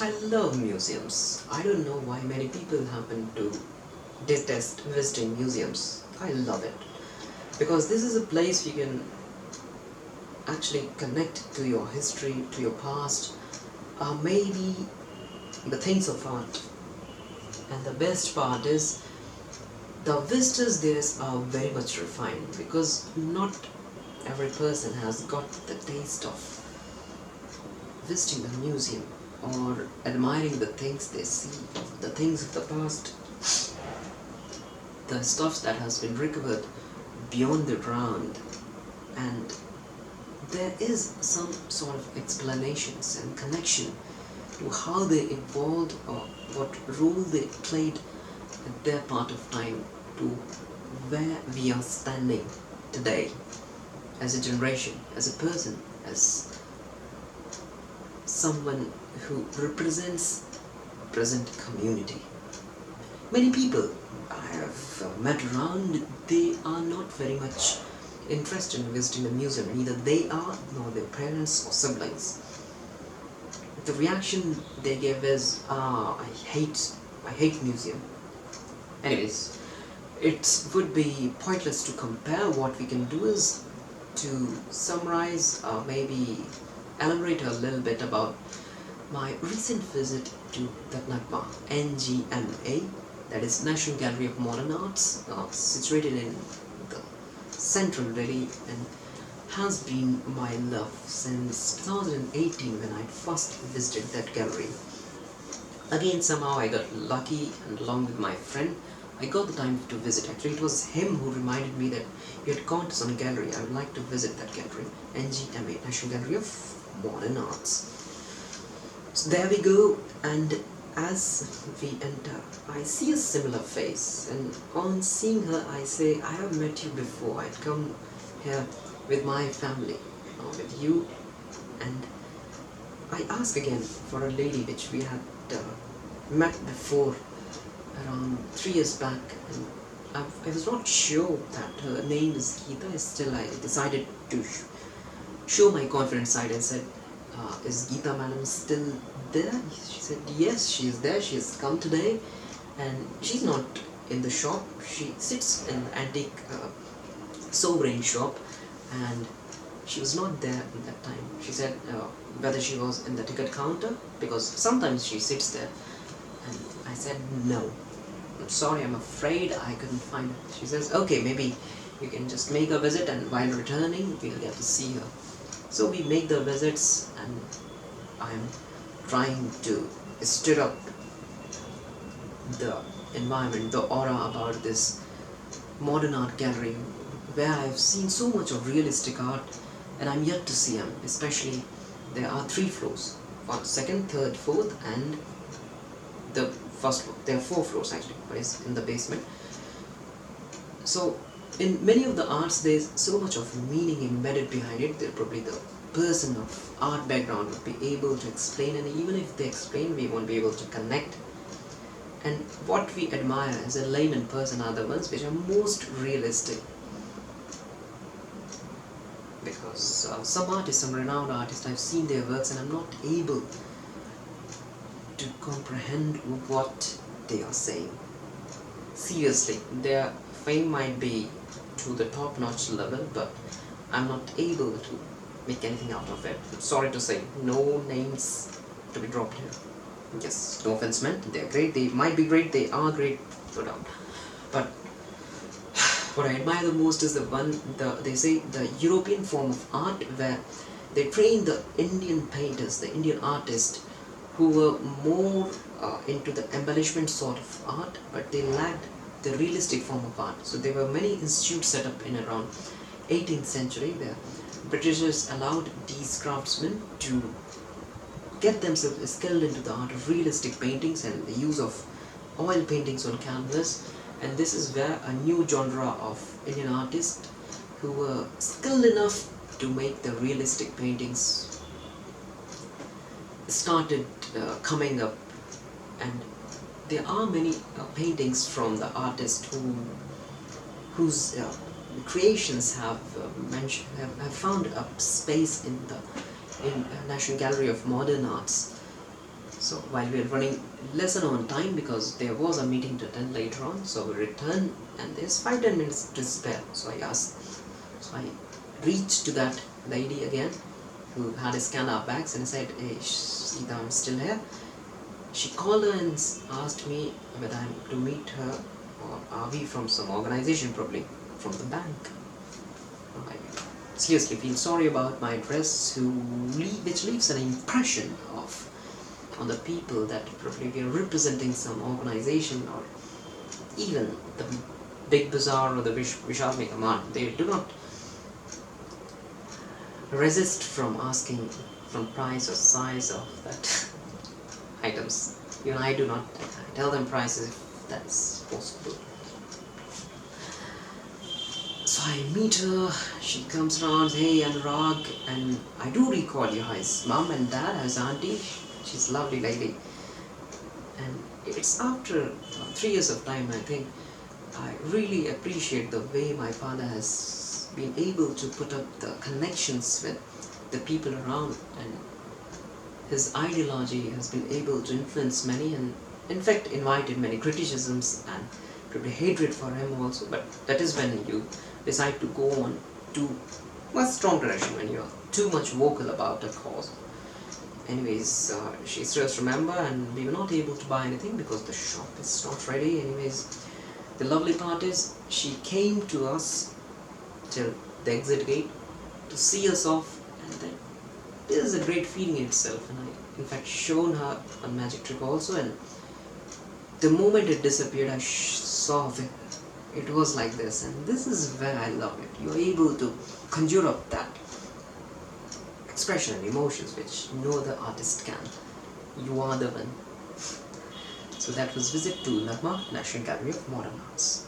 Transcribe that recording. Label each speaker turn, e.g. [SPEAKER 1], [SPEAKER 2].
[SPEAKER 1] I love museums. I don't know why many people happen to detest visiting museums. I love it because this is a place you can actually connect to your history, to your past, maybe the things of art. And the best part is the visitors there are very much refined because not every person has got the taste of visiting a museum or admiring the things they see, the things of the past, the stuff that has been recovered beyond the ground, and there is some sort of explanations and connection to how they evolved or what role they played at their part of time to where we are standing today as a generation, as a person, as someone who represents present community. Many people I have met around, they are not very much interested in visiting a museum. Neither they are, nor their parents or siblings. The reaction they give is, I hate museum. Anyways, it would be pointless to compare. What we can do is to summarize, maybe elaborate a little bit about my recent visit to the NAGMA, NGMA, that is National Gallery of Modern Arts, situated in the central Delhi, and has been my love since 2018 when I first visited that gallery. Again, somehow I got lucky, and along with my friend, I got the time to visit. Actually, it was him who reminded me that he had gone to some gallery. I would like to visit that gallery, NGMA, National Gallery of Modern Arts. So there we go, and as we enter, I see a similar face, and on seeing her, I say, I have met you before. I'd come here with my family, with you, and I ask again for a lady which we had met before around 3 years back, and I was not sure that her name is Geeta. Still, I decided to show my confident side and said, is Geeta madam still there? She said, yes, she is there. She has come today, and she's not in the shop. She sits in the antique sovereign shop, and she was not there at that time. She said whether she was in the ticket counter, because sometimes she sits there, and I said, no, I'm sorry, I'm afraid I couldn't find her. She says, okay, maybe you can just make a visit, and while returning we'll get to see her. So we make the visits, and I'm trying to stir up the environment, the aura about this modern art gallery where I've seen so much of realistic art, and I'm yet to see them. Especially, there are 3 floors, second, third, fourth, and the first floor. There are 4 floors actually, but it's in the basement. So in many of the arts, there's so much of meaning embedded behind it. There probably the person of art background would be able to explain, and even if they explain, we won't be able to connect. And what we admire as a layman person are the ones which are most realistic, because some artists, some renowned artists, I've seen their works and I'm not able to comprehend what they are saying. Seriously, their fame might be to the top-notch level, but I'm not able to make anything out of it. Sorry to say, no names to be dropped here. Yes, no offense meant. They're great, they might be great, they are great, no doubt. But what I admire the most is they say the European form of art, where they train the Indian painters, the Indian artists, who were more into the embellishment sort of art, but they lacked the realistic form of art. So there were many institutes set up in around 18th century where Britishers allowed these craftsmen to get themselves skilled into the art of realistic paintings and the use of oil paintings on canvas. And this is where a new genre of Indian artists who were skilled enough to make the realistic paintings started coming up. And there are many paintings from the artist whose creations have found a space in National Gallery of Modern Arts. So while we were running lesson on time because there was a meeting to attend later on, so we returned and there's 5-10 minutes to spare. So I reached to that lady again who had scanned our bags and I said, "Hey, Sita, I'm still here." She called her and asked me whether I'm to meet her or are we from some organization, probably from the bank. I seriously feel sorry about my dress, which leaves an impression of on the people that probably we are representing some organization or even the big bazaar or the Vishal Mega Mart. They do not resist from asking from price or size of that items. Even I do not. I tell them prices if that's possible. So I meet her, she comes around, "Hey Anurag," and I do recall you, his mom and dad, his auntie, she's a lovely lady. And it's after 3 years of time, I think, I really appreciate the way my father has been able to put up the connections with the people around, and his ideology has been able to influence many and in fact invited many criticisms and probably hatred for him also, but that is when you decide to go on to a strong direction, when you're too much vocal about a cause. Anyways, she still remember, and we were not able to buy anything because the shop is not ready. Anyways, the lovely part is she came to us till the exit gate to see us off, and then this is a great feeling in itself. And I in fact shown her a magic trick also, and the moment it disappeared I saw it was like this, and this is where I love it. You're able to conjure up that expression and emotions which no other artist can. You are the one. So that was visit to Nagma National Gallery of Modern Arts.